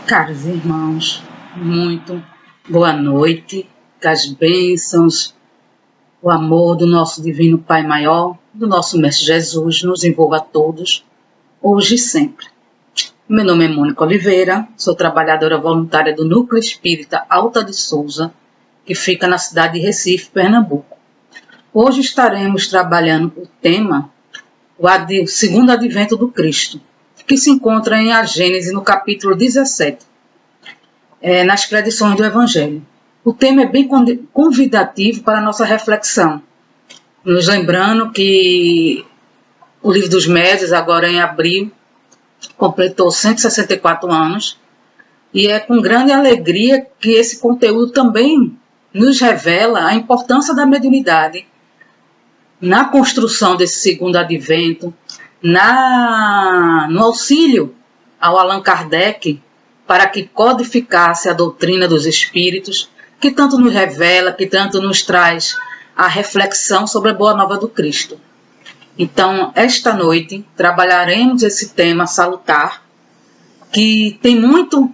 Caros irmãos, muito boa noite, que as bênçãos, o amor do nosso Divino Pai Maior, do nosso Mestre Jesus, nos envolva a todos, hoje e sempre. Meu nome é Mônica Oliveira, sou trabalhadora voluntária do Núcleo Espírita Alta de Souza, que fica na cidade de Recife, Pernambuco. Hoje estaremos trabalhando o tema, o segundo advento do Cristo, que se encontra em A Gênese, no capítulo 17, nas predições do Evangelho. O tema é bem convidativo para a nossa reflexão, nos lembrando que o Livro dos Médiuns, agora em abril, completou 164 anos, e é com grande alegria que esse conteúdo também nos revela a importância da mediunidade na construção desse segundo advento, no auxílio ao Allan Kardec para que codificasse a doutrina dos espíritos, que tanto nos revela, que tanto nos traz a reflexão sobre a Boa Nova do Cristo. Então, esta noite, trabalharemos esse tema salutar, que tem muito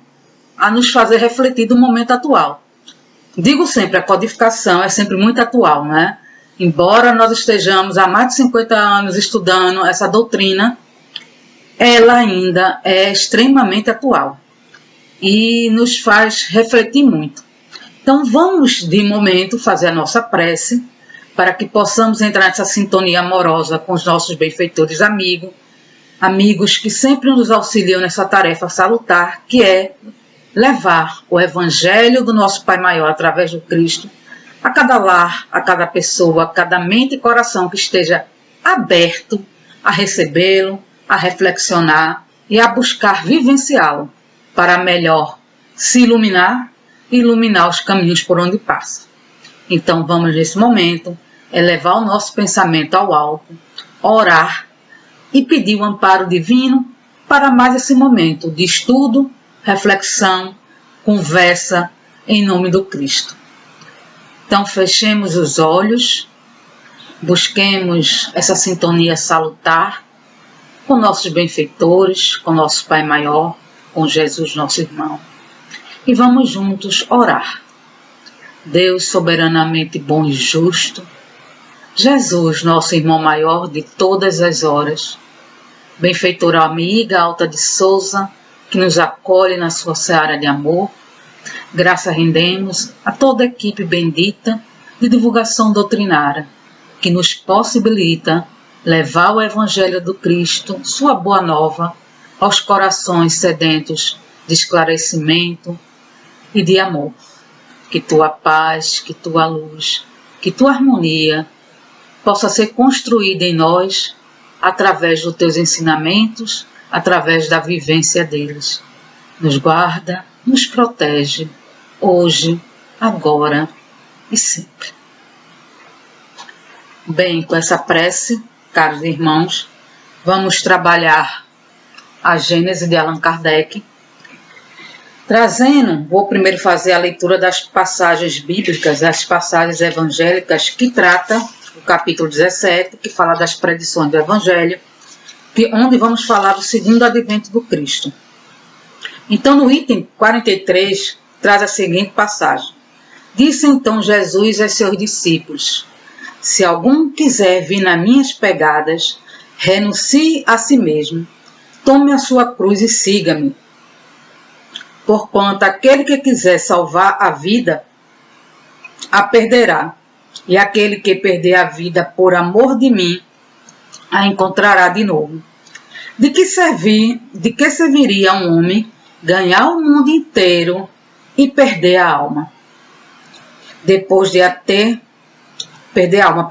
a nos fazer refletir do momento atual. Digo sempre, a codificação é sempre muito atual, né? Embora nós estejamos há mais de 50 anos estudando essa doutrina, ela ainda é extremamente atual e nos faz refletir muito. Então vamos, de momento, fazer a nossa prece para que possamos entrar nessa sintonia amorosa com os nossos benfeitores amigos que sempre nos auxiliam nessa tarefa salutar, que é levar o Evangelho do nosso Pai Maior através do Cristo a cada lar, a cada pessoa, a cada mente e coração que esteja aberto a recebê-lo, a reflexionar e a buscar vivenciá-lo para melhor se iluminar e iluminar os caminhos por onde passa. Então vamos nesse momento elevar o nosso pensamento ao alto, orar e pedir o amparo divino para mais esse momento de estudo, reflexão, conversa em nome do Cristo. Então fechemos os olhos, busquemos essa sintonia salutar com nossos benfeitores, com nosso Pai Maior, com Jesus nosso irmão. E vamos juntos orar. Deus soberanamente bom e justo, Jesus nosso irmão maior de todas as horas, benfeitora amiga Alta de Souza, que nos acolhe na sua seara de amor, graça rendemos a toda a equipe bendita de divulgação doutrinária, que nos possibilita levar o Evangelho do Cristo, sua boa nova, aos corações sedentos de esclarecimento e de amor. Que tua paz, que tua luz, que tua harmonia possa ser construída em nós através dos teus ensinamentos, através da vivência deles. Nos guarda, nos protege, hoje, agora e sempre. Bem, com essa prece, caros irmãos, vamos trabalhar a Gênese de Allan Kardec, vou primeiro fazer a leitura das passagens bíblicas, as passagens evangélicas que trata o capítulo 17, que fala das predições do Evangelho, onde vamos falar do segundo advento do Cristo. Então, no item 43, traz a seguinte passagem. Disse então Jesus aos seus discípulos: se algum quiser vir nas minhas pegadas, renuncie a si mesmo, tome a sua cruz e siga-me. Porquanto aquele que quiser salvar a vida, a perderá, e aquele que perder a vida por amor de mim, a encontrará de novo. De que serviria um homem ganhar o mundo inteiro e perder a alma? Depois de perder a alma,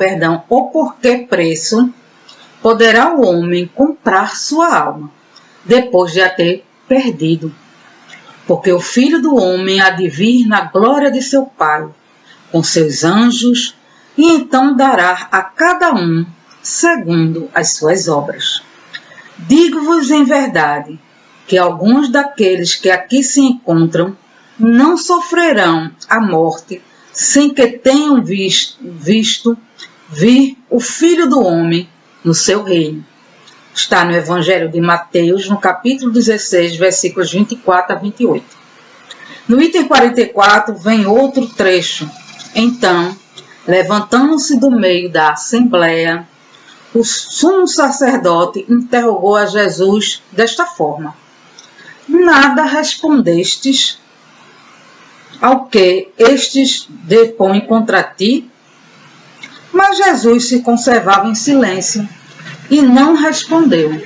ou por que preço poderá o homem comprar sua alma, depois de a ter perdido? Porque o Filho do Homem há de vir na glória de seu Pai, com seus anjos, e então dará a cada um segundo as suas obras. Digo-vos em verdade que alguns daqueles que aqui se encontram não sofrerão a morte sem que tenham visto vir o Filho do Homem no seu reino. Está no Evangelho de Mateus, no capítulo 16, versículos 24 a 28. No item 44 vem outro trecho. Então, levantando-se do meio da assembleia, o sumo sacerdote interrogou a Jesus desta forma: nada respondestes ao que estes depõem contra ti? Mas Jesus se conservava em silêncio e não respondeu.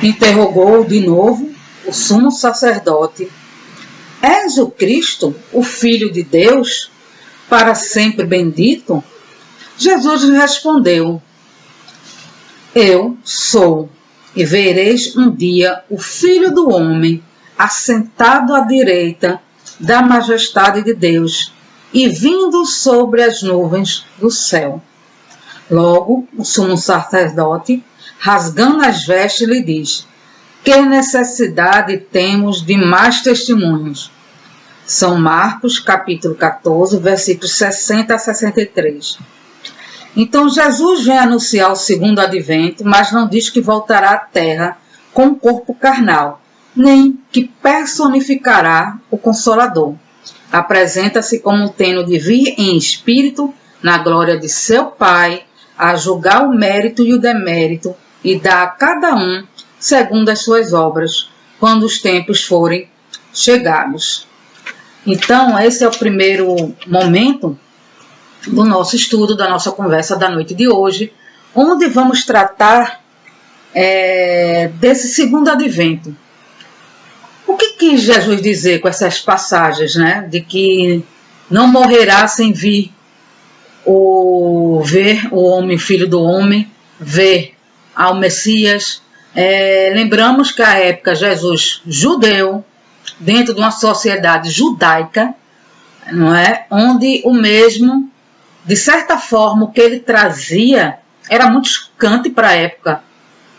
Interrogou de novo o sumo sacerdote: és o Cristo, o Filho de Deus, para sempre bendito? Jesus lhe respondeu: eu sou, e vereis um dia o Filho do Homem assentado à direita da majestade de Deus e vindo sobre as nuvens do céu. Logo, o sumo sacerdote, rasgando as vestes, lhe diz: que necessidade temos de mais testemunhos? São Marcos, capítulo 14, versículos 60 a 63. Então Jesus vem anunciar o segundo advento, mas não diz que voltará à terra com um corpo carnal, nem que personificará o Consolador. Apresenta-se como tendo de vir em espírito, na glória de seu Pai, a julgar o mérito e o demérito, e dar a cada um segundo as suas obras, quando os tempos forem chegados. Então, esse é o primeiro momento do nosso estudo, da nossa conversa da noite de hoje, onde vamos tratar desse segundo advento. O que quis Jesus dizer com essas passagens, né? De que não morrerá sem ver o homem, o Filho do Homem, ver ao Messias. Lembramos que à época Jesus judeu, dentro de uma sociedade judaica, não é? Onde o mesmo, de certa forma, o que ele trazia era muito chocante para a época.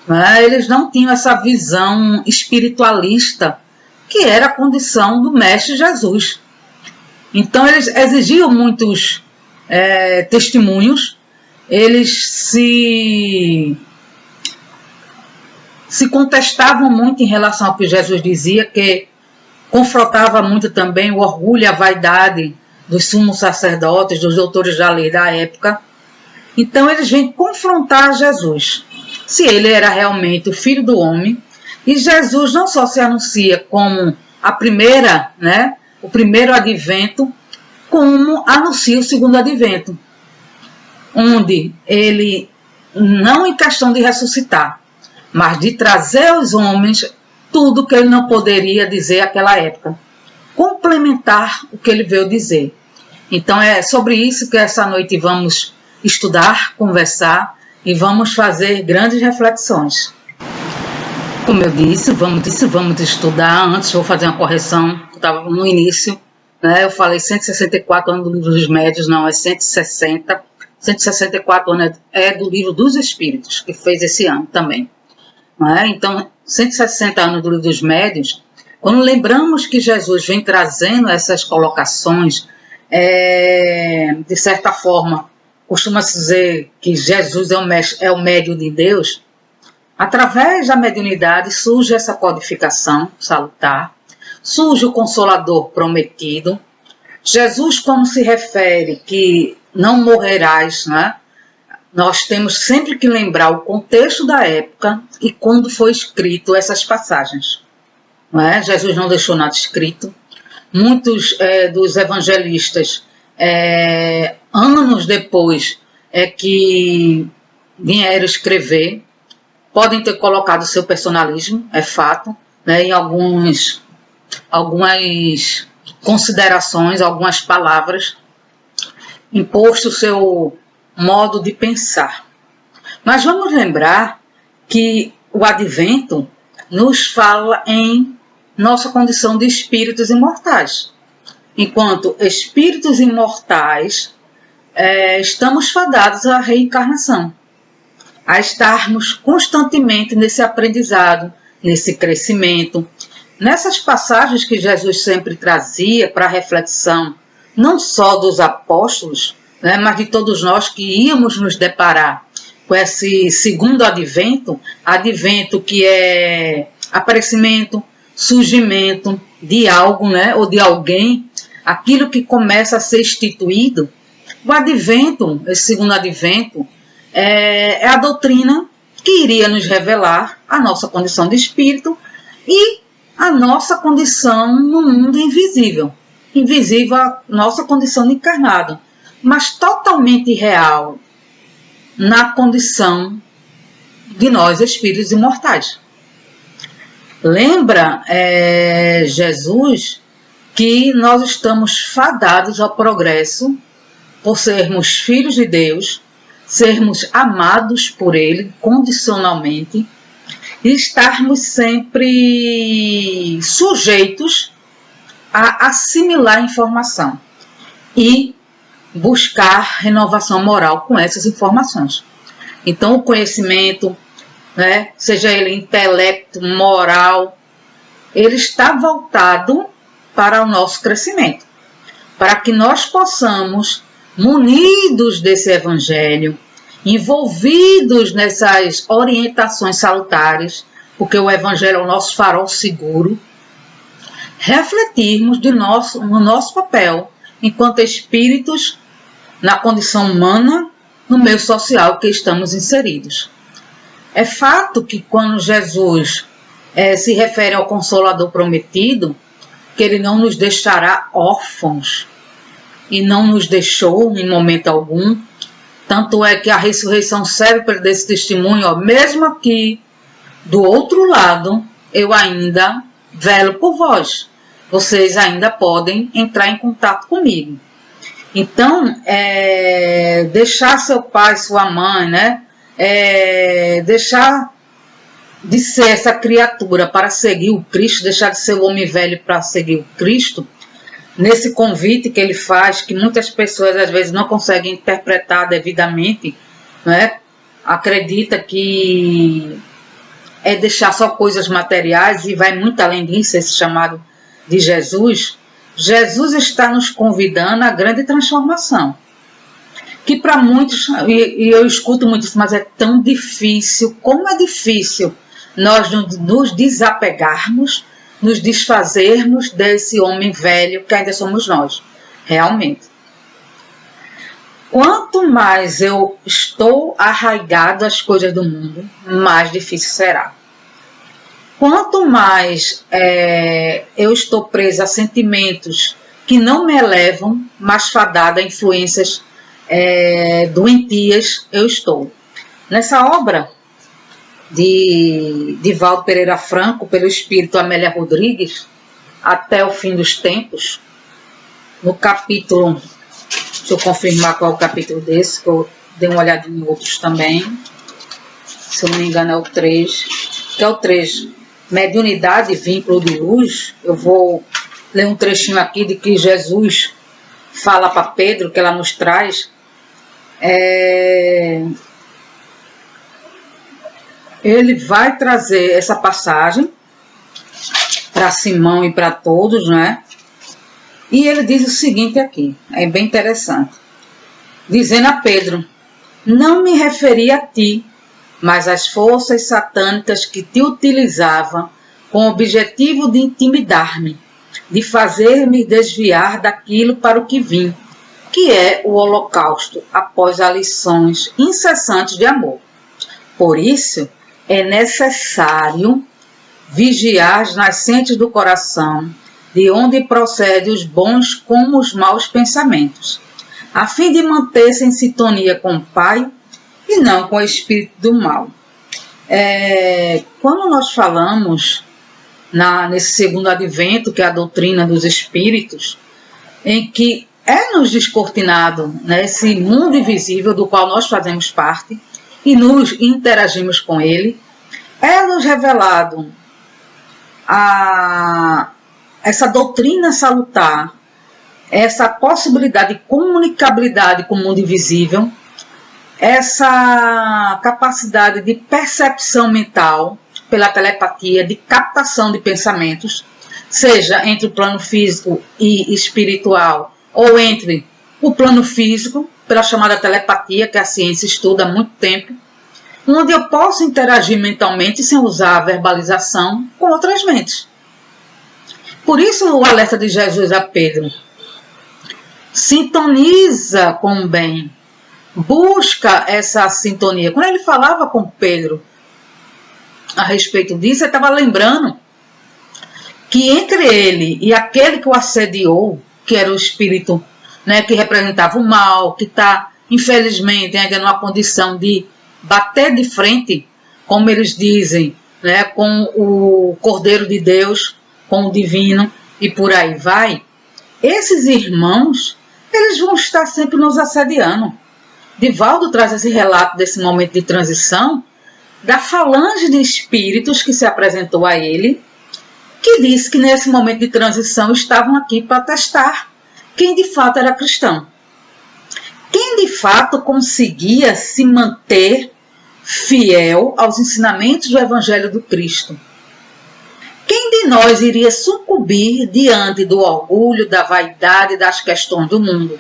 Não é? Eles não tinham essa visão espiritualista que era a condição do Mestre Jesus. Então eles exigiam muitos testemunhos, eles se contestavam muito em relação ao que Jesus dizia, que confrontava muito também o orgulho e a vaidade dos sumos sacerdotes, dos doutores da lei da época. Então eles vêm confrontar Jesus, se ele era realmente o Filho do Homem. E Jesus não só se anuncia como a primeira, né, o primeiro advento, como anuncia o segundo advento, onde ele, não em questão de ressuscitar, mas de trazer aos homens tudo que ele não poderia dizer naquela época, complementar o que ele veio dizer. Então é sobre isso que essa noite vamos estudar, conversar e vamos fazer grandes reflexões. Como eu disse, vamos estudar. Antes vou fazer uma correção, eu estava no início, né? Eu falei 164 anos do Livro dos Médiuns, não, é 160. 164 anos é do Livro dos Espíritos, que fez esse ano também. Não é? Então, 160 anos do Livro dos Médiuns, quando lembramos que Jesus vem trazendo essas colocações, de certa forma, costuma-se dizer que Jesus é o médium de Deus. Através da mediunidade surge essa codificação salutar, surge o Consolador prometido. Jesus, quando se refere que não morrerás, né? Nós temos sempre que lembrar o contexto da época e quando foi escrito essas passagens. Não é? Jesus não deixou nada escrito. Muitos dos evangelistas, anos depois, que vieram escrever, podem ter colocado seu personalismo, é fato, né, em algumas considerações, algumas palavras, imposto o seu modo de pensar. Mas vamos lembrar que o advento nos fala em nossa condição de espíritos imortais. Enquanto espíritos imortais, estamos fadados à reencarnação, a estarmos constantemente nesse aprendizado, nesse crescimento, nessas passagens que Jesus sempre trazia para a reflexão, não só dos apóstolos, né, mas de todos nós que íamos nos deparar com esse segundo advento, advento que é aparecimento, surgimento de algo, né, ou de alguém, aquilo que começa a ser instituído. O advento, esse segundo advento, é a doutrina que iria nos revelar a nossa condição de espírito e a nossa condição no mundo invisível. Invisível a nossa condição de encarnado, mas totalmente real na condição de nós, espíritos imortais. Lembra, Jesus, que nós estamos fadados ao progresso por sermos filhos de Deus, sermos amados por Ele condicionalmente e estarmos sempre sujeitos a assimilar informação e buscar renovação moral com essas informações. Então, o conhecimento, né, seja ele intelecto, moral, ele está voltado para o nosso crescimento, para que nós possamos, munidos desse evangelho, envolvidos nessas orientações salutares, porque o evangelho é o nosso farol seguro, refletirmos no nosso papel enquanto espíritos na condição humana, no meio social que estamos inseridos. É fato que quando Jesus se refere ao Consolador prometido, que ele não nos deixará órfãos, e não nos deixou em momento algum, tanto é que a ressurreição serve para esse testemunho, ó, mesmo aqui do outro lado, eu ainda velo por vós, vocês ainda podem entrar em contato comigo. Então, deixar seu pai, sua mãe, né, deixar de ser essa criatura para seguir o Cristo, deixar de ser o homem velho para seguir o Cristo, nesse convite que ele faz, que muitas pessoas às vezes não conseguem interpretar devidamente, né? Acredita que é deixar só coisas materiais e vai muito além disso, esse chamado de Jesus. Jesus está nos convidando à grande transformação, que para muitos, e eu escuto muito isso, mas é tão difícil, como é difícil nós nos desapegarmos, nos desfazermos desse homem velho que ainda somos nós, realmente. Quanto mais eu estou arraigado às coisas do mundo, mais difícil será. Quanto mais eu estou presa a sentimentos que não me elevam, mais fadada a influências doentias eu estou. Nessa obra de Divaldo Pereira Franco, pelo espírito Amélia Rodrigues, Até o Fim dos Tempos, no capítulo, deixa eu confirmar qual é o capítulo desse, que eu dei uma olhadinha em outros também, se eu não me engano é o 3, que é o 3, Mediunidade e Vínculo de Luz. Eu vou ler um trechinho aqui de que Jesus fala para Pedro, que ela nos traz. Ele vai trazer essa passagem para Simão e para todos, né? E ele diz o seguinte aqui, é bem interessante. Dizendo a Pedro: não me referi a ti, mas às forças satânicas que te utilizavam com o objetivo de intimidar-me, de fazer-me desviar daquilo para o que vim, que é o holocausto após as lições incessantes de amor. Por isso, é necessário vigiar as nascentes do coração, de onde procedem os bons como os maus pensamentos, a fim de manter-se em sintonia com o Pai e não com o espírito do mal. Quando nós falamos nesse segundo advento, que é a doutrina dos espíritos, em que nos descortinado, né, esse mundo invisível do qual nós fazemos parte e nos interagimos com ele, nos revelado essa doutrina salutar, essa possibilidade de comunicabilidade com o mundo invisível, essa capacidade de percepção mental pela telepatia, de captação de pensamentos, seja entre o plano físico e espiritual, ou entre o plano físico, pela chamada telepatia, que a ciência estuda há muito tempo, onde eu posso interagir mentalmente sem usar a verbalização com outras mentes. Por isso o alerta de Jesus a Pedro: sintoniza com o bem, busca essa sintonia. Quando ele falava com Pedro a respeito disso, ele estava lembrando que entre ele e aquele que o assediou, que era o espírito, né, que representava o mal, que está, infelizmente, ainda numa condição de bater de frente, como eles dizem, né, com o Cordeiro de Deus, com o divino, e por aí vai, esses irmãos, eles vão estar sempre nos assediando. Divaldo traz esse relato desse momento de transição, da falange de espíritos que se apresentou a ele, que disse que nesse momento de transição estavam aqui para testar quem de fato era cristão. Quem de fato conseguia se manter fiel aos ensinamentos do Evangelho do Cristo. Quem de nós iria sucumbir diante do orgulho, da vaidade, das questões do mundo?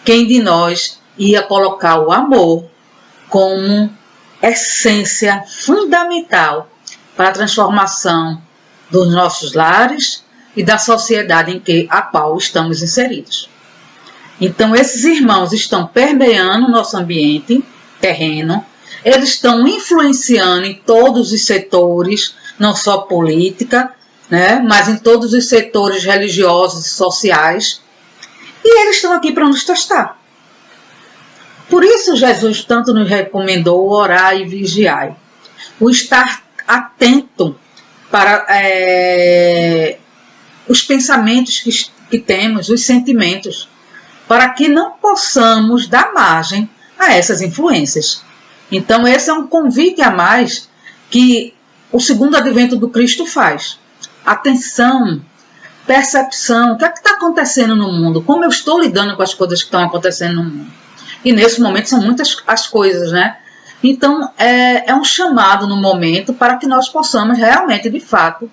Quem de nós ia colocar o amor como essência fundamental para a transformação dos nossos lares e da sociedade a qual estamos inseridos? Então, esses irmãos estão permeando o nosso ambiente terreno, eles estão influenciando em todos os setores, não só política, né, mas em todos os setores religiosos e sociais, e eles estão aqui para nos testar. Por isso Jesus tanto nos recomendou orar e vigiar, o estar atento para os pensamentos que temos, os sentimentos, para que não possamos dar margem a essas influências. Então esse é um convite a mais que o segundo advento do Cristo faz. Atenção, percepção, o que é que está acontecendo no mundo? Como eu estou lidando com as coisas que estão acontecendo no mundo? E nesse momento são muitas as coisas, né? Então é um chamado no momento para que nós possamos realmente, de fato,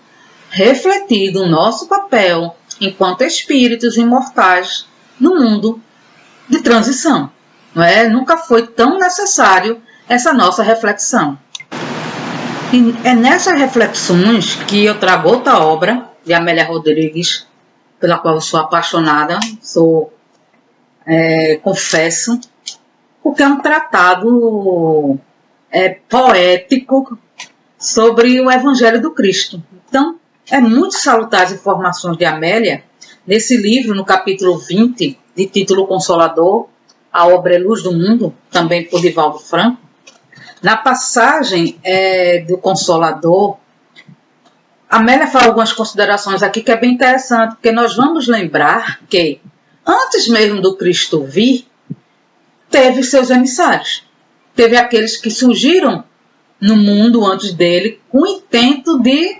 refletir do nosso papel enquanto espíritos imortais no mundo de transição. Não é? Nunca foi tão necessário essa nossa reflexão. E é nessas reflexões que eu trago outra obra de Amélia Rodrigues, pela qual eu sou apaixonada, confesso, porque é um tratado poético sobre o Evangelho do Cristo. Então, é muito salutar as informações de Amélia nesse livro, no capítulo 20, de título Consolador, a obra é Luz do Mundo, também por Divaldo Franco. Na passagem do Consolador, Amélia fala algumas considerações aqui que é bem interessante, porque nós vamos lembrar que, antes mesmo do Cristo vir, teve seus emissários. Teve aqueles que surgiram no mundo antes dele com o intento de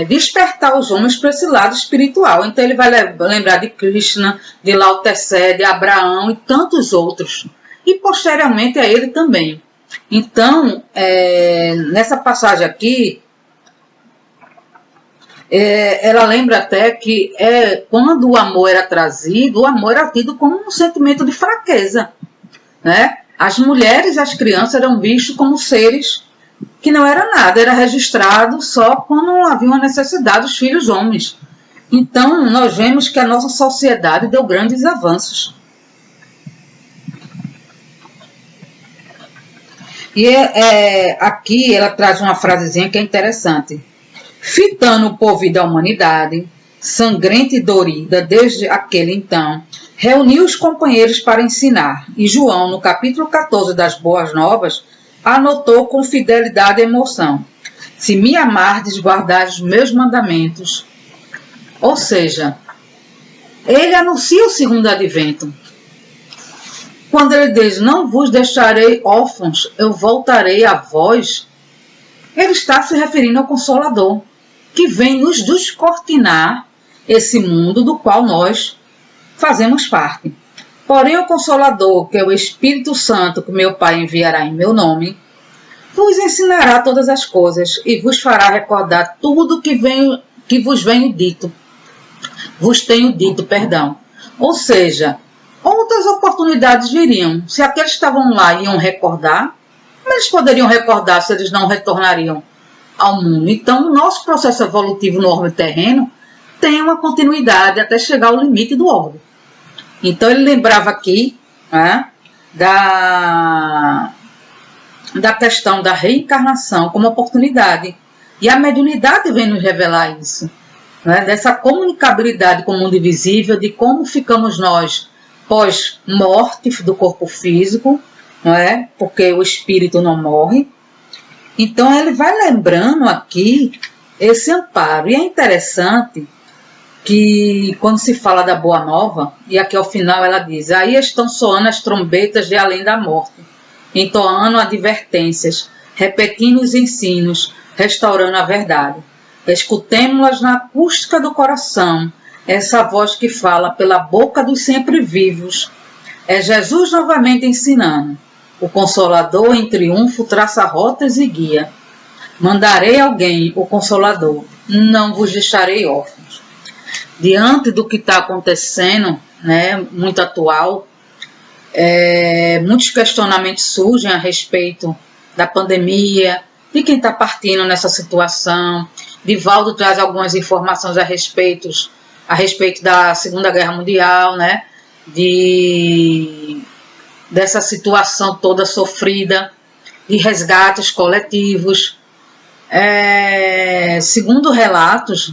despertar os homens para esse lado espiritual. Então ele vai lembrar de Krishna, de Lao Tse, de Abraão e tantos outros. E posteriormente a ele também. Então, nessa passagem aqui, ela lembra até que quando o amor era trazido, o amor era tido como um sentimento de fraqueza, né? As mulheres e as crianças eram vistos como seres que não era nada, era registrado só quando havia uma necessidade dos filhos homens. Então, nós vemos que a nossa sociedade deu grandes avanços. E aqui ela traz uma frasezinha que é interessante. Fitando o povo da humanidade, sangrenta e dorida desde aquele então, reuniu os companheiros para ensinar, e João, no capítulo 14 das Boas Novas, anotou com fidelidade e emoção: se me amardes, guardares os meus mandamentos. Ou seja, ele anuncia o segundo advento. Quando ele diz, não vos deixarei órfãos, eu voltarei a vós, ele está se referindo ao Consolador, que vem nos descortinar esse mundo do qual nós fazemos parte. Porém, o Consolador, que é o Espírito Santo, que meu Pai enviará em meu nome, vos ensinará todas as coisas e vos fará recordar tudo que vos tenho dito. Ou seja, outras oportunidades viriam. Se aqueles que estavam lá iam recordar, Como eles poderiam recordar se eles não retornariam ao mundo? Então, o nosso processo evolutivo no orbe terreno tem uma continuidade até chegar ao limite do orbe. Então, ele lembrava aqui, né, da questão da reencarnação como oportunidade. E a mediunidade vem nos revelar isso, né, dessa comunicabilidade com o mundo invisível, de como ficamos nós pós-morte do corpo físico, não é? Porque o espírito não morre. Então ele vai lembrando aqui esse amparo. E é interessante que quando se fala da Boa Nova, e aqui ao final ela diz: aí estão soando as trombetas de além da morte, entoando advertências, repetindo os ensinos, restaurando a verdade. Escutemo-las na acústica do coração, essa voz que fala pela boca dos sempre vivos. É Jesus novamente ensinando. O Consolador em triunfo traça rotas e guia. Mandarei alguém, o Consolador, não vos deixarei órfãos. Diante do que está acontecendo, né, muito atual, muitos questionamentos surgem a respeito da pandemia, de quem está partindo nessa situação. Divaldo traz algumas informações a respeito da Segunda Guerra Mundial, né, dessa situação toda sofrida, de resgates coletivos. Segundo relatos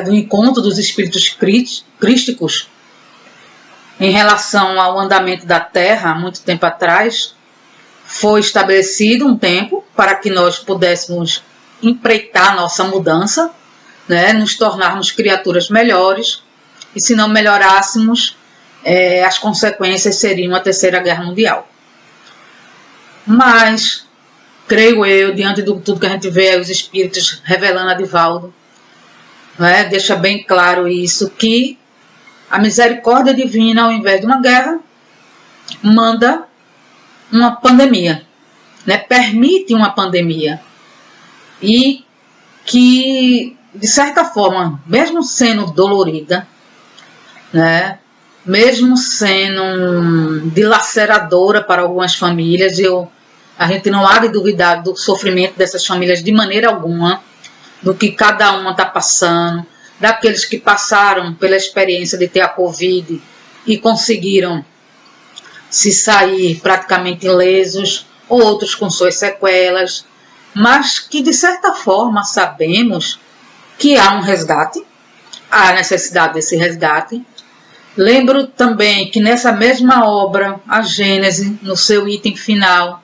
do encontro dos espíritos crísticos em relação ao andamento da Terra, há muito tempo atrás, foi estabelecido um tempo para que nós pudéssemos empreitar nossa mudança, né, nos tornarmos criaturas melhores, e se não melhorássemos, as consequências seriam a Terceira Guerra Mundial. Mas, creio eu, diante de tudo que a gente vê os espíritos revelando a Divaldo, né, deixa bem claro isso, que a misericórdia divina, ao invés de uma guerra, manda uma pandemia, né, permite uma pandemia, e que, de certa forma, mesmo sendo dolorida, né, mesmo sendo dilaceradora para algumas famílias, a gente não há de duvidar do sofrimento dessas famílias de maneira alguma, do que cada uma está passando, daqueles que passaram pela experiência de ter a Covid e conseguiram se sair praticamente ilesos, outros com suas sequelas, mas que de certa forma sabemos que há um resgate, há necessidade desse resgate. Lembro também que nessa mesma obra, a Gênese, no seu item final,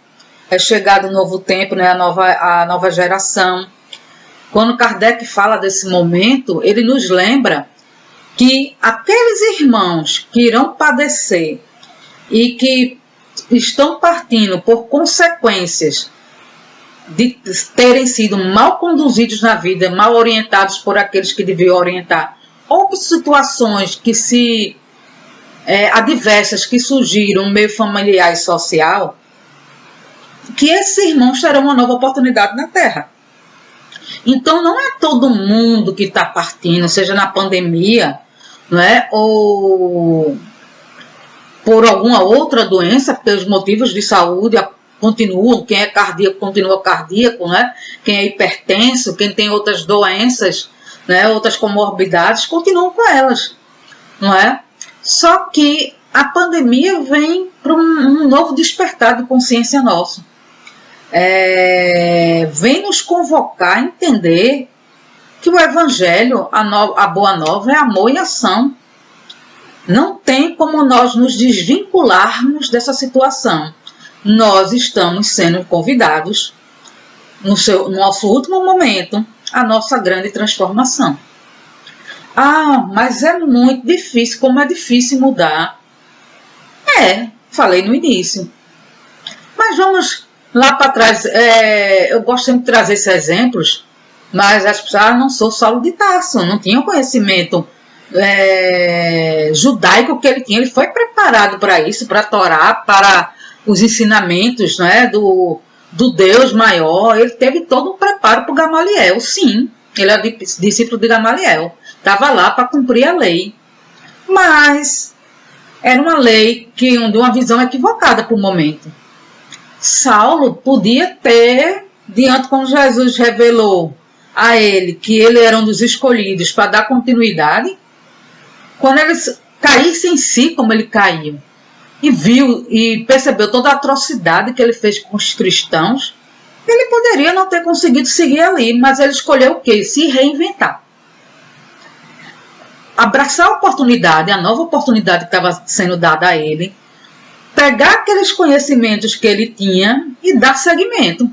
é chegado o novo tempo, né, a nova geração. Quando Kardec fala desse momento, ele nos lembra que aqueles irmãos que irão padecer e que estão partindo por consequências de terem sido mal conduzidos na vida, mal orientados por aqueles que deviam orientar, ou por situações que adversas que surgiram no meio familiar e social, que esses irmãos terão uma nova oportunidade na Terra. Então não é todo mundo que está partindo, seja na pandemia, não é, ou por alguma outra doença, porque os motivos de saúde continuam. Quem é cardíaco continua cardíaco, né? Quem é hipertenso, quem tem outras doenças, né, outras comorbidades, continuam com elas, não é? Só que a pandemia vem para um novo despertar de consciência nosso. Vem nos convocar a entender que o Evangelho, a Boa Nova, é amor e ação. Não tem como nós nos desvincularmos dessa situação. Nós estamos sendo convidados, no nosso último momento, à nossa grande transformação. Mas é muito difícil. Como é difícil mudar? Falei no início. Mas vamos lá para trás. Eu gosto sempre de trazer esses exemplos, mas as pessoas, não sou Saulo de Tarso, não tinha conhecimento judaico que ele tinha. Ele foi preparado para isso, para a Torá, para os ensinamentos, né, do Deus maior. Ele teve todo um preparo para o Gamaliel, sim. Ele é discípulo de Gamaliel. Estava lá para cumprir a lei. Mas era uma lei de uma visão equivocada para o momento. Saulo podia ter, diante como Jesus revelou a ele que ele era um dos escolhidos para dar continuidade, quando eles caíssem em si como ele caiu, e viu e percebeu toda a atrocidade que ele fez com os cristãos, ele poderia não ter conseguido seguir ali, mas ele escolheu o quê? Se reinventar. Abraçar a oportunidade, a nova oportunidade que estava sendo dada a ele, pegar aqueles conhecimentos que ele tinha e dar seguimento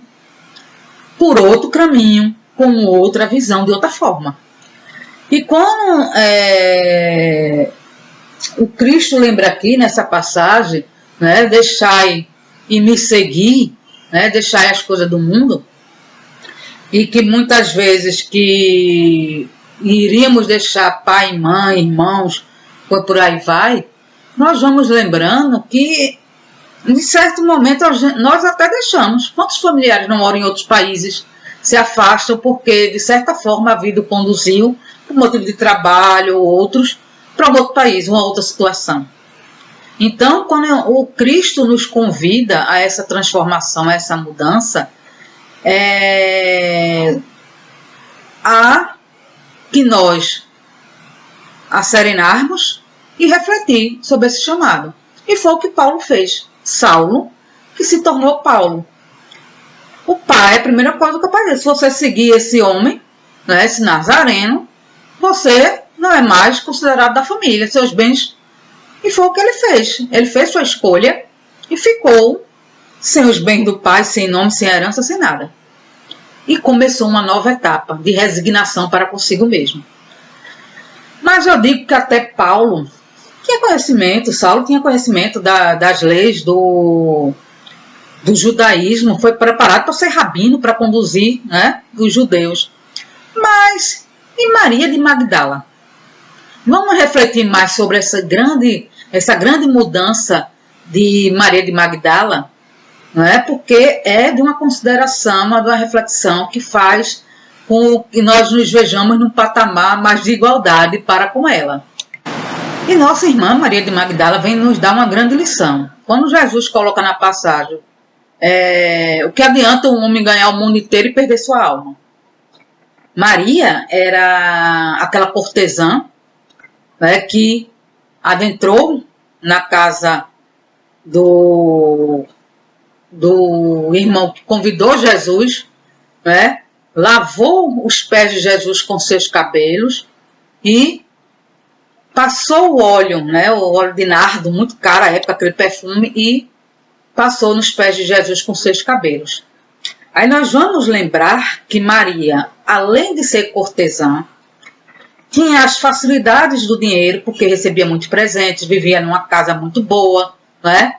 por outro caminho, com outra visão, de outra forma. E quando o Cristo lembra aqui nessa passagem, né, deixai e me seguir, né, deixai as coisas do mundo, e que muitas vezes que iríamos deixar pai, mãe, irmãos, por aí vai, nós vamos lembrando que em certo momento nós até deixamos. Quantos familiares não moram em outros países, se afastam porque de certa forma a vida o conduziu por motivo de trabalho ou outros para um outro país, uma outra situação. Então, quando o Cristo nos convida a essa transformação, a essa mudança, há que nós serenarmos e refletir sobre esse chamado. E foi o que Paulo fez. Saulo, que se tornou Paulo. O pai, a primeira coisa que eu falei, se você seguir esse homem, né, esse nazareno, você não é mais considerado da família, seus bens. E foi o que ele fez. Ele fez sua escolha e ficou sem os bens do pai, sem nome, sem herança, sem nada. E começou uma nova etapa de resignação para consigo mesmo. Mas eu digo que até Paulo tinha conhecimento, Saulo tinha conhecimento das leis do judaísmo, foi preparado para ser rabino, para conduzir, né, os judeus. Mas, e Maria de Magdala? Vamos refletir mais sobre essa grande mudança de Maria de Magdala, não é? Porque é de uma consideração, de uma reflexão que faz com que nós nos vejamos num patamar mais de igualdade para com ela. E nossa irmã Maria de Magdala vem nos dar uma grande lição. Quando Jesus coloca na passagem, o que adianta um homem ganhar o mundo inteiro e perder sua alma? Maria era aquela cortesã, né, que adentrou na casa do irmão que convidou Jesus, né, lavou os pés de Jesus com seus cabelos e passou o óleo, né, o óleo de nardo, muito caro à época, aquele perfume, e passou nos pés de Jesus com seus cabelos. Aí nós vamos lembrar que Maria, além de ser cortesã, tinha as facilidades do dinheiro, porque recebia muitos presentes, vivia numa casa muito boa, né?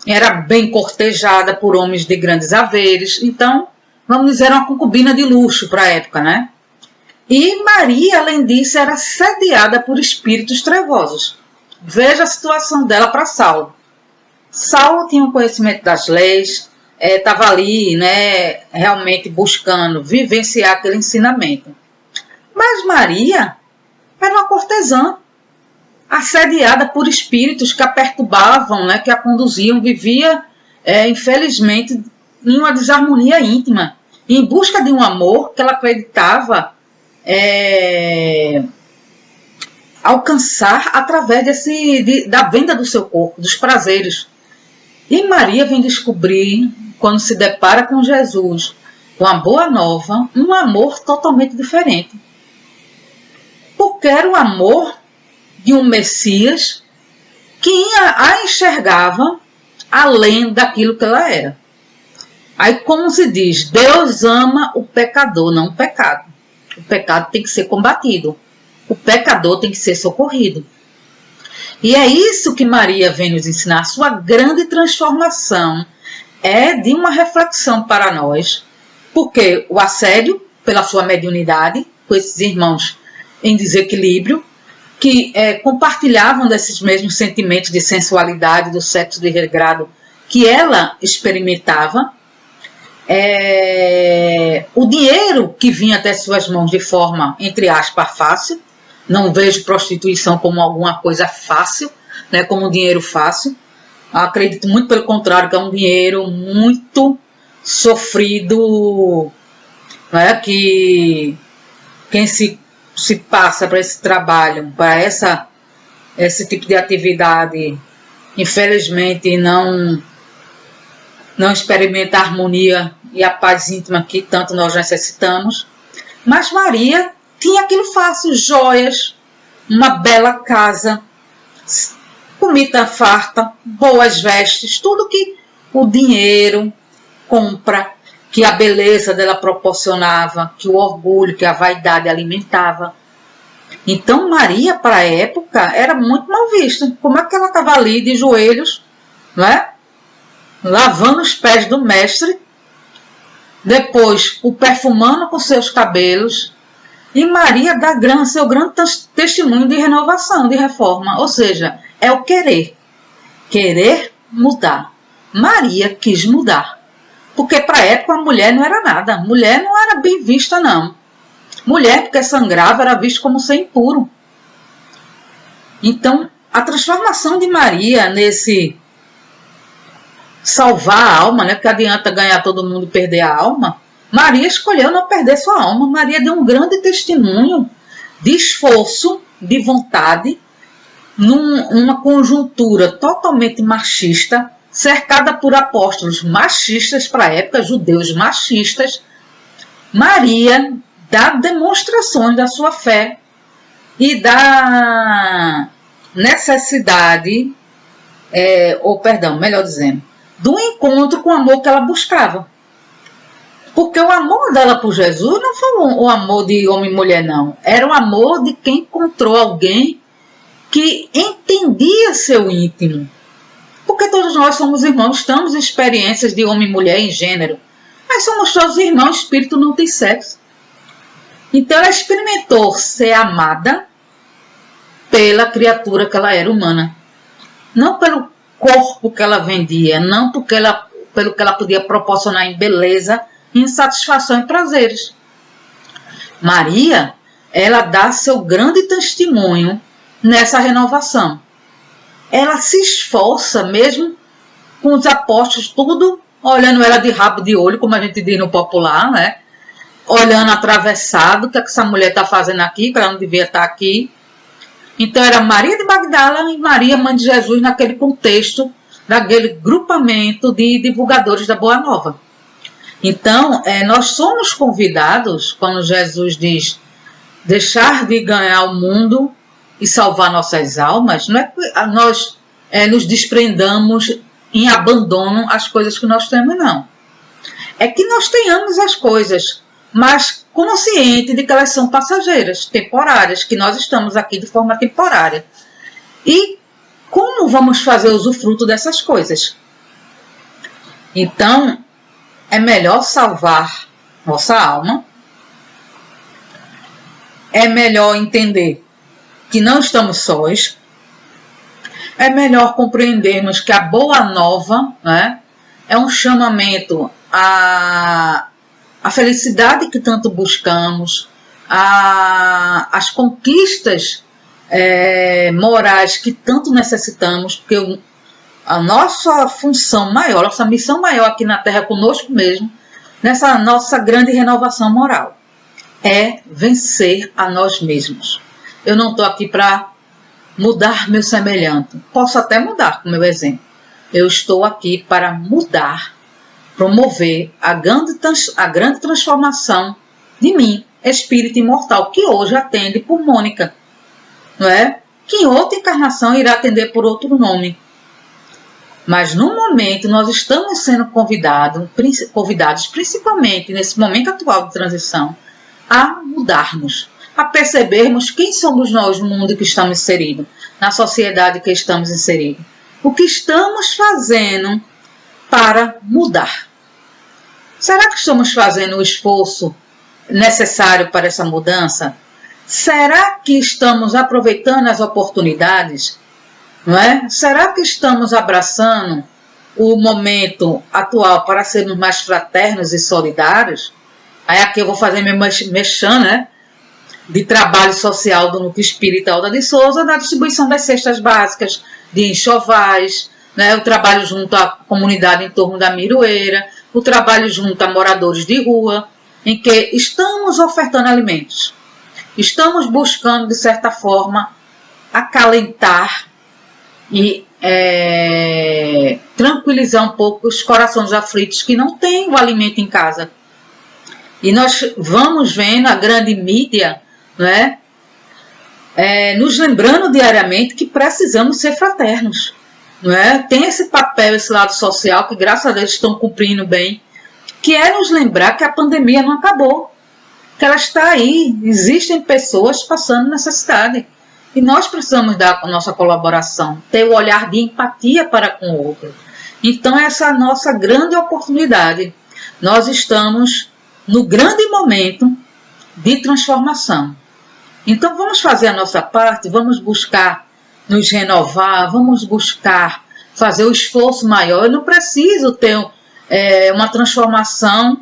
Era bem cortejada por homens de grandes haveres. Então, vamos dizer, uma concubina de luxo para a época, né? E Maria, além disso, era sediada por espíritos trevosos. Veja a situação dela para Saulo. Saulo tinha um conhecimento das leis, estava ali, né, realmente buscando vivenciar aquele ensinamento. Mas Maria era uma cortesã, assediada por espíritos que a perturbavam, né, que a conduziam, vivia, infelizmente, em uma desarmonia íntima, em busca de um amor que ela acreditava alcançar através da venda do seu corpo, dos prazeres. E Maria vem descobrir, quando se depara com Jesus, com a boa nova, um amor totalmente diferente. Porque era o amor de um Messias que a enxergava além daquilo que ela era. Aí, como se diz, Deus ama o pecador, não o pecado. O pecado tem que ser combatido. O pecador tem que ser socorrido. E é isso que Maria vem nos ensinar. A sua grande transformação é de uma reflexão para nós, porque o assédio, pela sua mediunidade, com esses irmãos em desequilíbrio, que compartilhavam desses mesmos sentimentos de sensualidade, do sexo desregrado que ela experimentava, o dinheiro que vinha até suas mãos de forma, entre aspas, fácil. Não vejo prostituição como alguma coisa fácil, né, como um dinheiro fácil. Acredito muito pelo contrário, que é um dinheiro muito sofrido, né, que quem se passa para esse trabalho, para esse tipo de atividade, infelizmente não experimenta a harmonia e a paz íntima que tanto nós necessitamos. Mas Maria tinha aquilo fácil, joias, uma bela casa, comida farta, boas vestes, tudo que o dinheiro compra, que a beleza dela proporcionava, que o orgulho, que a vaidade alimentava. Então Maria, para a época, era muito mal vista. Como é que ela estava ali de joelhos, né? Lavando os pés do mestre, depois o perfumando com seus cabelos, e Maria dá seu grande testemunho de renovação, de reforma, ou seja, é o querer mudar. Maria quis mudar, porque para a época a mulher não era nada, a mulher não era bem vista não. Mulher, porque sangrava, era vista como ser impuro. Então, a transformação de Maria nesse salvar a alma, né? Porque adianta ganhar todo mundo e perder a alma. Maria escolheu não perder sua alma. Maria deu um grande testemunho de esforço, de vontade, numa conjuntura totalmente machista, cercada por apóstolos machistas para a época, judeus machistas. Maria dá demonstrações da sua fé e da necessidade, melhor dizendo, do encontro com o amor que ela buscava. Porque o amor dela por Jesus não foi o amor de homem e mulher, não. Era o amor de quem encontrou alguém que entendia seu íntimo. Porque todos nós somos irmãos, estamos em experiências de homem e mulher em gênero. Mas somos todos irmãos, espírito não tem sexo. Então ela experimentou ser amada pela criatura que ela era humana. Não pelo corpo que ela vendia, não pelo que ela podia proporcionar em beleza, em satisfação e prazeres. Maria, ela dá seu grande testemunho nessa renovação. Ela se esforça mesmo com os apóstolos, tudo olhando ela de rabo de olho, como a gente diz no popular, né? Olhando atravessado, o que essa mulher está fazendo aqui, que ela não devia estar aqui. Então era Maria de Magdala e Maria, mãe de Jesus, naquele contexto, daquele grupamento de divulgadores da Boa Nova. Então, nós somos convidados, quando Jesus diz deixar de ganhar o mundo e salvar nossas almas, não é que nós nos desprendamos em abandono às coisas que nós temos, não. É que nós tenhamos as coisas, mas consciente de que elas são passageiras, temporárias, que nós estamos aqui de forma temporária. E como vamos fazer usufruto dessas coisas? Então, é melhor salvar nossa alma, é melhor entender que não estamos sós, é melhor compreendermos que a Boa Nova, né, é um chamamento à felicidade que tanto buscamos, às conquistas morais que tanto necessitamos, porque a nossa função maior, nossa missão maior aqui na Terra conosco mesmo, nessa nossa grande renovação moral, é vencer a nós mesmos. Eu não estou aqui para mudar meu semelhante. Posso até mudar com meu exemplo. Eu estou aqui para mudar, promover a grande transformação de mim, espírito imortal, que hoje atende por Mônica, não é? Que em outra encarnação irá atender por outro nome. Mas no momento nós estamos sendo convidados, principalmente nesse momento atual de transição, a mudarmos, a percebermos quem somos nós no mundo que estamos inseridos, na sociedade que estamos inseridos. O que estamos fazendo para mudar? Será que estamos fazendo o esforço necessário para essa mudança? Será que estamos aproveitando as oportunidades? Não é? Será que estamos abraçando o momento atual para sermos mais fraternos e solidários? Aí aqui eu vou fazer meu mexão, né? De trabalho social do Núcleo Espírita Alda de Souza, na distribuição das cestas básicas, de enxovais, né, o trabalho junto à comunidade em torno da Miroeira, o trabalho junto a moradores de rua, em que estamos ofertando alimentos. Estamos buscando, de certa forma, acalentar e tranquilizar um pouco os corações aflitos que não têm o alimento em casa. E nós vamos vendo a grande mídia, né, nos lembrando diariamente que precisamos ser fraternos. Não é? Tem esse papel, esse lado social, que graças a Deus estão cumprindo bem, que é nos lembrar que a pandemia não acabou, que ela está aí, existem pessoas passando necessidade. E nós precisamos dar a nossa colaboração, ter o olhar de empatia para com o outro. Então, essa é a nossa grande oportunidade. Nós estamos no grande momento de transformação. Então, vamos fazer a nossa parte, vamos buscar nos renovar, vamos buscar fazer o esforço maior. Eu não preciso ter uma transformação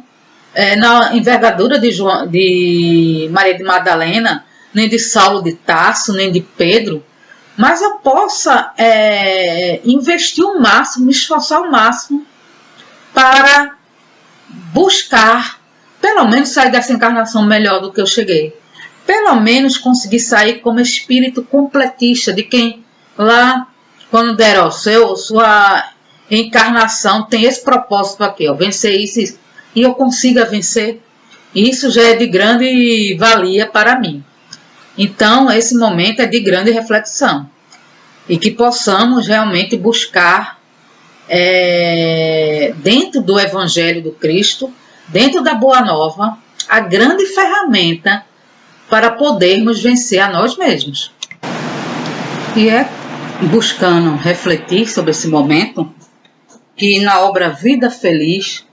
na envergadura de Maria de Madalena, nem de Saulo de Tarso, nem de Pedro, mas eu possa investir o máximo, me esforçar o máximo para buscar, pelo menos, sair dessa encarnação melhor do que eu cheguei. Pelo menos conseguir sair como espírito completista, de quem lá, quando der sua encarnação, tem esse propósito aqui, ó, vencer isso, e eu consiga vencer. Isso já é de grande valia para mim. Então, esse momento é de grande reflexão. E que possamos realmente buscar, dentro do Evangelho do Cristo, dentro da Boa Nova, a grande ferramenta para podermos vencer a nós mesmos. E é buscando refletir sobre esse momento que na obra Vida Feliz,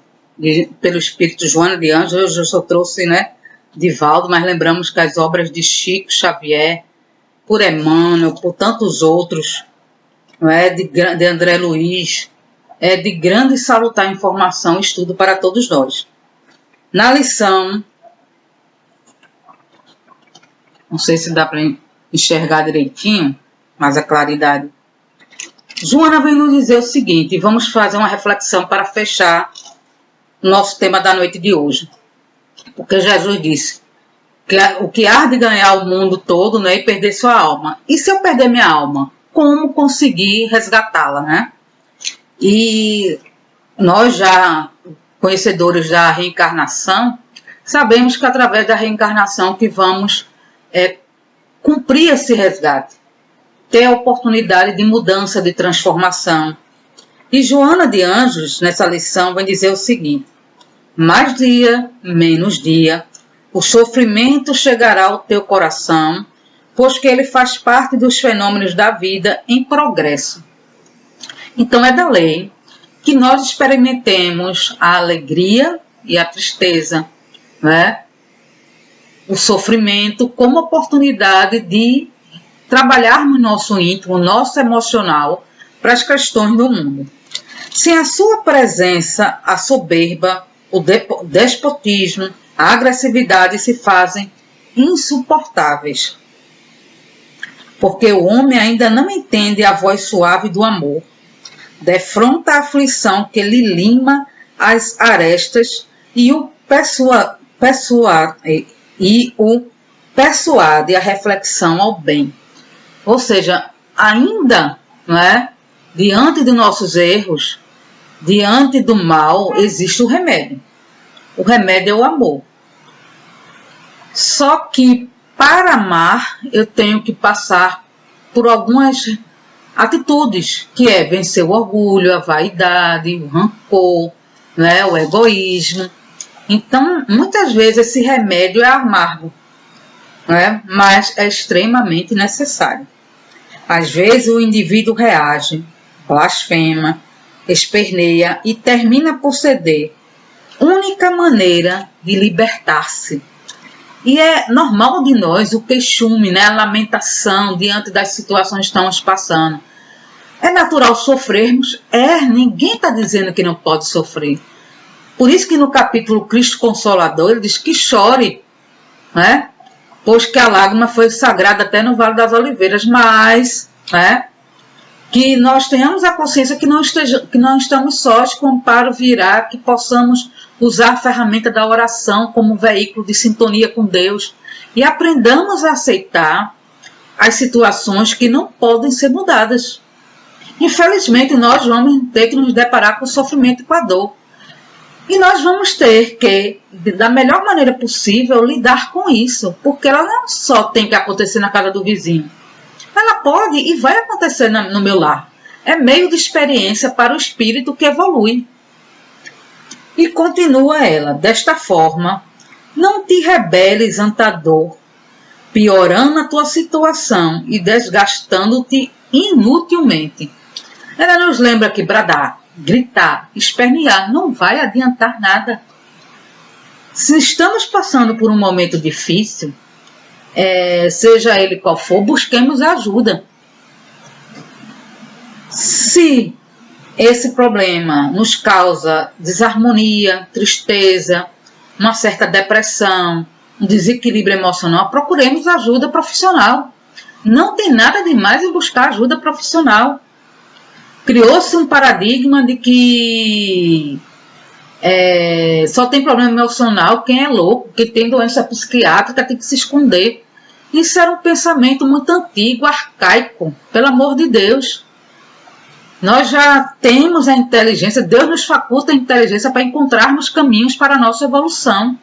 pelo Espírito Joana de Anjos, hoje eu só trouxe, né, Divaldo, mas lembramos que as obras de Chico Xavier, por Emmanuel, por tantos outros, não é, de André Luiz, é de grande e salutar informação e estudo para todos nós. Na lição, não sei se dá para enxergar direitinho, mas a claridade. Joana vem nos dizer o seguinte, e vamos fazer uma reflexão para fechar o nosso tema da noite de hoje. Porque Jesus disse que o que há de ganhar o mundo todo, né, e perder sua alma. E se eu perder minha alma, como conseguir resgatá-la, né? E nós já, conhecedores da reencarnação, sabemos que através da reencarnação que vamos cumprir esse resgate, ter a oportunidade de mudança, de transformação. E Joana de Anjos, nessa lição, vai dizer o seguinte: mais dia, menos dia, o sofrimento chegará ao teu coração, pois que ele faz parte dos fenômenos da vida em progresso. Então é da lei que nós experimentemos a alegria e a tristeza, né? O sofrimento como oportunidade de trabalharmos nosso íntimo, nosso emocional para as questões do mundo. Sem a sua presença, a soberba, o despotismo, a agressividade se fazem insuportáveis. Porque o homem ainda não entende a voz suave do amor. Defronta a aflição que lhe lima as arestas e o persuade a reflexão ao bem. Ou seja, ainda, não é, diante de nossos erros, diante do mal, existe o remédio. O remédio é o amor. Só que para amar, eu tenho que passar por algumas atitudes, que é vencer o orgulho, a vaidade, o rancor, né, o egoísmo. Então, muitas vezes esse remédio é amargo, né, mas é extremamente necessário. Às vezes o indivíduo reage, blasfema, esperneia e termina por ceder. Única maneira de libertar-se. E é normal de nós o queixume, né, a lamentação diante das situações que estamos passando. É natural sofrermos? Ninguém está dizendo que não pode sofrer. Por isso que no capítulo Cristo Consolador ele diz que chore, né? Pois que a lágrima foi sagrada até no Vale das Oliveiras, mas, né, Que nós tenhamos a consciência que não estamos sós, que o amparo virá, que possamos usar a ferramenta da oração como veículo de sintonia com Deus e aprendamos a aceitar as situações que não podem ser mudadas. Infelizmente, nós vamos ter que nos deparar com o sofrimento e com a dor. E nós vamos ter que, da melhor maneira possível, lidar com isso, porque ela não só tem que acontecer na casa do vizinho. Ela pode e vai acontecer no meu lar. É meio de experiência para o espírito que evolui. E continua ela, desta forma, não te rebeles ante a dor, piorando a tua situação e desgastando-te inutilmente. Ela nos lembra que bradar, gritar, espernear não vai adiantar nada. Se estamos passando por um momento difícil, seja ele qual for, busquemos ajuda. Se esse problema nos causa desarmonia, tristeza, uma certa depressão, um desequilíbrio emocional, procuremos ajuda profissional. Não tem nada de mais em buscar ajuda profissional. Criou-se um paradigma de que só tem problema emocional quem é louco, quem tem doença psiquiátrica tem que se esconder. Isso era um pensamento muito antigo, arcaico, pelo amor de Deus. Nós já temos a inteligência, Deus nos faculta a inteligência para encontrarmos caminhos para a nossa evolução.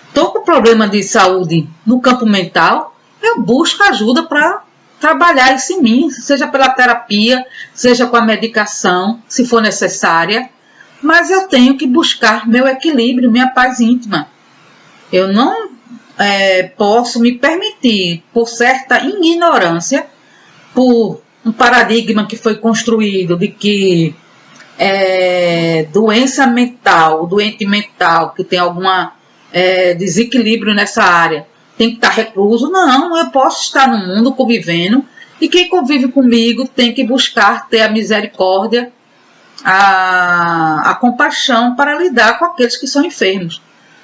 Estou com problema de saúde no campo mental, eu busco ajuda para trabalhar isso em mim, seja pela terapia, seja com a medicação, se for necessária, mas eu tenho que buscar meu equilíbrio, minha paz íntima. Eu não posso me permitir, por certa ignorância, por um paradigma que foi construído de que doença mental, doente mental, que tem alguma desequilíbrio nessa área, tem que estar recluso. Não, eu posso estar no mundo convivendo, e quem convive comigo tem que buscar ter a misericórdia, a compaixão para lidar com aqueles que são enfermos.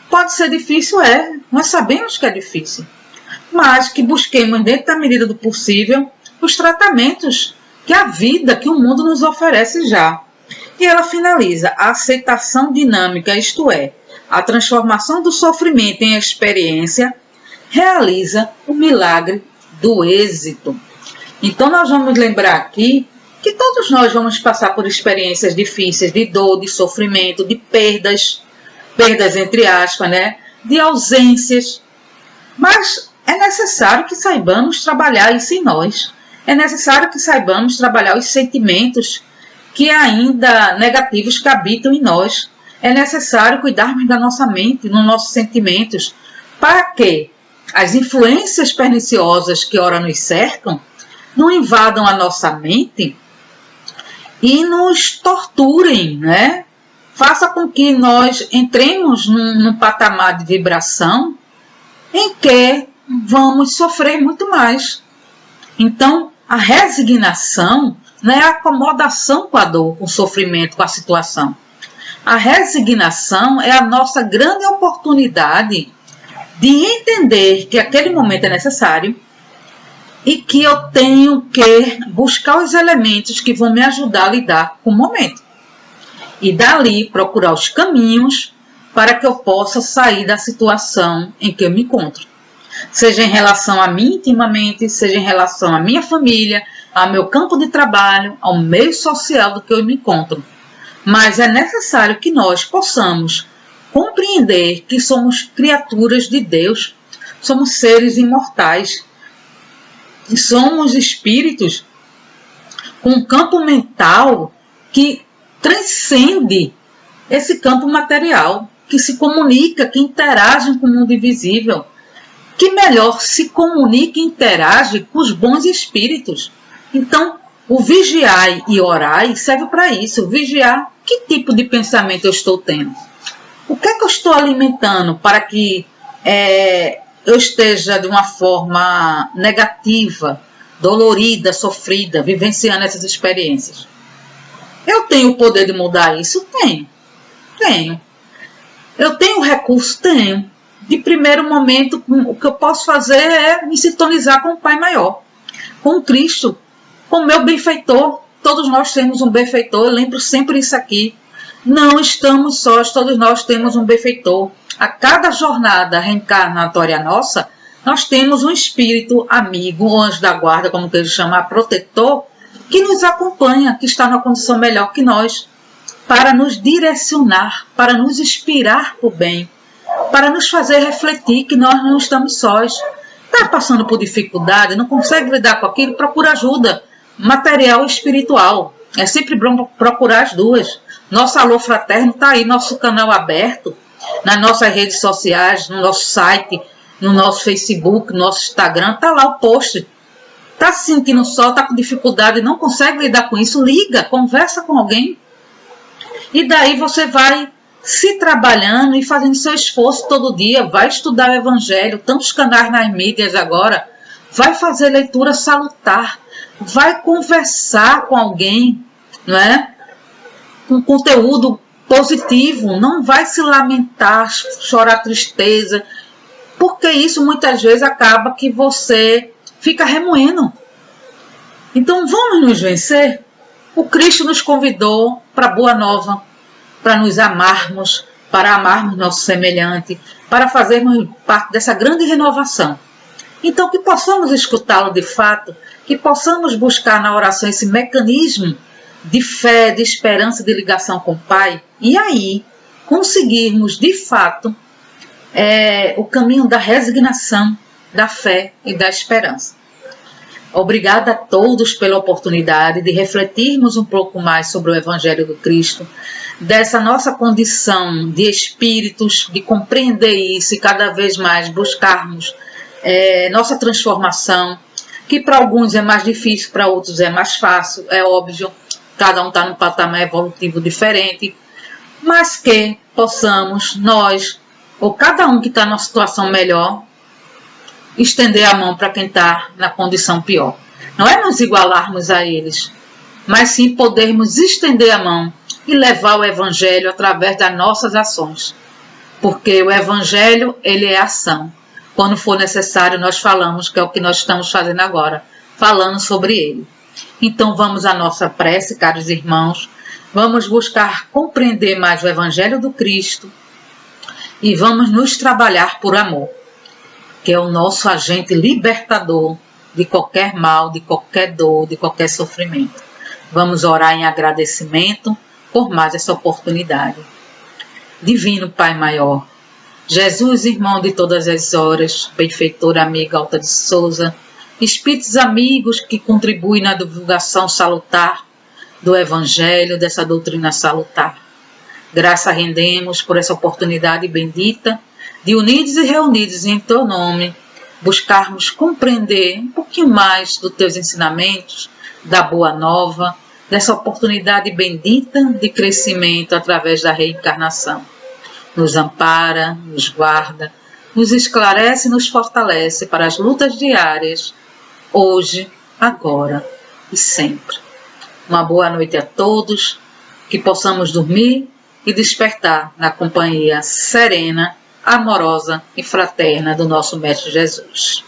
Pode ser difícil, nós sabemos que é difícil, mas que busquemos, dentro da medida do possível, os tratamentos que a vida, que o mundo nos oferece já. E ela finaliza, a aceitação dinâmica, isto é, a transformação do sofrimento em experiência, realiza o milagre do êxito. Então nós vamos lembrar aqui que todos nós vamos passar por experiências difíceis, de dor, de sofrimento, de perdas entre aspas, de ausências, mas é necessário que saibamos trabalhar isso em nós. É necessário que saibamos trabalhar os sentimentos que ainda negativos que habitam em nós. É necessário cuidarmos da nossa mente, dos nossos sentimentos, para que as influências perniciosas que ora nos cercam não invadam a nossa mente e nos torturem, Faça com que nós entremos num patamar de vibração em que vamos sofrer muito mais. Então, a resignação não é a acomodação com a dor, com o sofrimento, com a situação. A resignação é a nossa grande oportunidade de entender que aquele momento é necessário e que eu tenho que buscar os elementos que vão me ajudar a lidar com o momento. E dali procurar os caminhos para que eu possa sair da situação em que eu me encontro. Seja em relação a mim intimamente, seja em relação à minha família, ao meu campo de trabalho, ao meio social do que eu me encontro. Mas é necessário que nós possamos compreender que somos criaturas de Deus, somos seres imortais, e somos espíritos com um campo mental que transcende esse campo material, que se comunica, que interage com o mundo invisível, que melhor se comunica e interage com os bons espíritos. Então, o vigiar e orar serve para isso. Vigiar que tipo de pensamento eu estou tendo. O que é que eu estou alimentando para que eu esteja de uma forma negativa, dolorida, sofrida, vivenciando essas experiências? Eu tenho o poder de mudar isso? Tenho. Eu tenho recurso? Tenho. De primeiro momento, o que eu posso fazer é me sintonizar com o Pai Maior, com Cristo, com o meu benfeitor. Todos nós temos um benfeitor, eu lembro sempre isso aqui. Não estamos sós, todos nós temos um benfeitor. A cada jornada reencarnatória nossa, nós temos um espírito amigo, um anjo da guarda, como que ele chama, protetor, que nos acompanha, que está numa condição melhor que nós, para nos direcionar, para nos inspirar para o bem, para nos fazer refletir que nós não estamos sós. Está passando por dificuldade, não consegue lidar com aquilo, procura ajuda material e espiritual. É sempre bom procurar as duas. Nosso Alô Fraterno está aí, nosso canal aberto, nas nossas redes sociais, no nosso site, no nosso Facebook, no nosso Instagram, está lá o post. Está se sentindo só, está com dificuldade, não consegue lidar com isso, liga, conversa com alguém. E daí você vai se trabalhando e fazendo seu esforço todo dia, vai estudar o Evangelho, tantos canais nas mídias agora, vai fazer leitura salutar, vai conversar com alguém, não é? Com conteúdo positivo, não vai se lamentar, chorar tristeza, porque isso muitas vezes acaba que você fica remoendo. Então vamos nos vencer? O Cristo nos convidou para a Boa Nova, para nos amarmos, para amarmos nosso semelhante, para fazermos parte dessa grande renovação. Então que possamos escutá-lo de fato, que possamos buscar na oração esse mecanismo de fé, de esperança, de ligação com o Pai, e aí conseguirmos de fato o caminho da resignação, da fé e da esperança. Obrigada a todos pela oportunidade de refletirmos um pouco mais sobre o Evangelho do Cristo, dessa nossa condição de espíritos, de compreender isso e cada vez mais buscarmos nossa transformação, que para alguns é mais difícil, para outros é mais fácil, é óbvio, cada um está num patamar evolutivo diferente, mas que possamos nós, ou cada um que está numa situação melhor, estender a mão para quem está na condição pior. Não é nos igualarmos a eles, mas sim podermos estender a mão e levar o Evangelho através das nossas ações. Porque o Evangelho, ele é ação. Quando for necessário, nós falamos, que é o que nós estamos fazendo agora, falando sobre ele. Então vamos à nossa prece, caros irmãos, vamos buscar compreender mais o Evangelho do Cristo e vamos nos trabalhar por amor, que é o nosso agente libertador de qualquer mal, de qualquer dor, de qualquer sofrimento. Vamos orar em agradecimento por mais essa oportunidade. Divino Pai Maior, Jesus, irmão de todas as horas, benfeitor amiga Alta de Souza, espíritos amigos que contribuem na divulgação salutar do Evangelho, dessa doutrina salutar. Graça rendemos por essa oportunidade bendita de unidos e reunidos em Teu nome, buscarmos compreender um pouquinho mais dos Teus ensinamentos, da Boa Nova, dessa oportunidade bendita de crescimento através da reencarnação. Nos ampara, nos guarda, nos esclarece e nos fortalece para as lutas diárias, hoje, agora e sempre. Uma boa noite a todos, que possamos dormir e despertar na companhia serena, amorosa e fraterna do nosso Mestre Jesus.